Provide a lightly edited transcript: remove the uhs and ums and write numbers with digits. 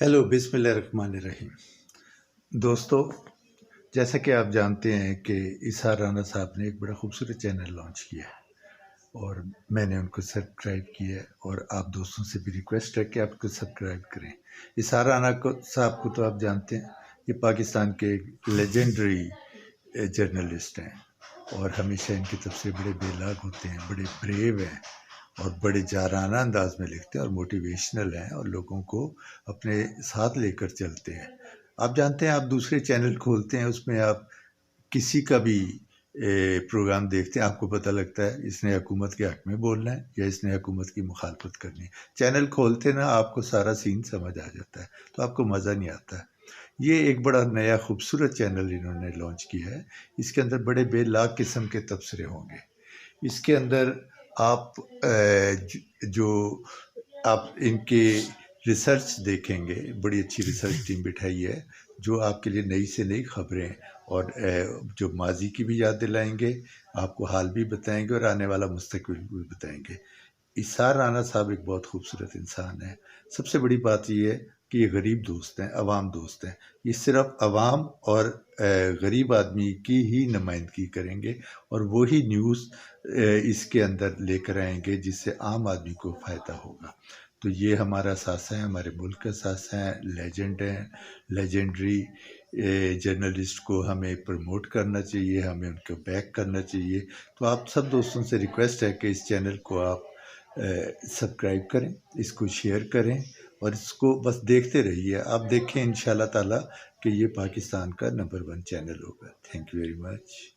Hello बिस्मिल्लाहिर्रहमानिर्रहीम। दोस्तों, जैसा कि आप जानते हैं कि इसार राना साहब ने एक बड़ा खूबसूरत चैनल लॉन्च किया है और मैंने उनको सब्सक्राइब किया है और आप दोस्तों से भी रिक्वेस्ट है कि आप उसको सब्सक्राइब करें। इसार राना को साहब को तो आप जानते हैं, ये पाकिस्तान के एक लेजेंडरी जर्नलिस्ट हैं और हमेशा इनकी तरफ से बड़े बेलाग होते हैं, बड़े ब्रेव हैं और बड़े जाराना अंदाज में लिखते हैं और मोटिवेशनल हैं और लोगों को अपने साथ लेकर चलते हैं। आप जानते हैं, आप दूसरे चैनल खोलते हैं, उसमें आप किसी का भी प्रोग्राम देखते हैं, आपको पता लगता है इसने हुकूमत के हक़ में बोलना है या इसने हुकूमत की मुखालफत करनी है। चैनल खोलते ना आपको सारा सीन समझ आ जाता है, तो आपको मज़ा नहीं आता है। ये एक बड़ा नया खूबसूरत चैनल इन्होंने लॉन्च किया है। इसके अंदर बड़े बेलाग किस्म के तबसरे होंगे। इसके अंदर आप जो आप इनके रिसर्च देखेंगे, बड़ी अच्छी रिसर्च टीम बिठाई है जो आपके लिए नई से नई खबरें और जो माजी की भी याद दिलाएंगे, आपको हाल भी बताएंगे और आने वाला मुस्तकबिल भी बताएंगे। इसार राना साहब एक बहुत खूबसूरत इंसान है। सबसे बड़ी बात ये है कि ये गरीब दोस्त हैं, अवाम दोस्त हैं। ये सिर्फ अवाम और गरीब आदमी की ही नुमाइंदगी करेंगे और वही न्यूज़ इसके अंदर लेकर आएंगे जिससे आम आदमी को फ़ायदा होगा। तो ये हमारा सासा है, हमारे मुल्क का सासा है, लेजेंड हैं, लेजेंडरी जर्नलिस्ट को हमें प्रमोट करना चाहिए, हमें उनको बैक करना चाहिए। तो आप सब दोस्तों से रिक्वेस्ट है कि इस चैनल को आप सब्सक्राइब करें, इसको शेयर करें और इसको बस देखते रहिए। आप देखें इंशाल्लाह ताला कि ये पाकिस्तान का नंबर 1 चैनल होगा। Thank you very much.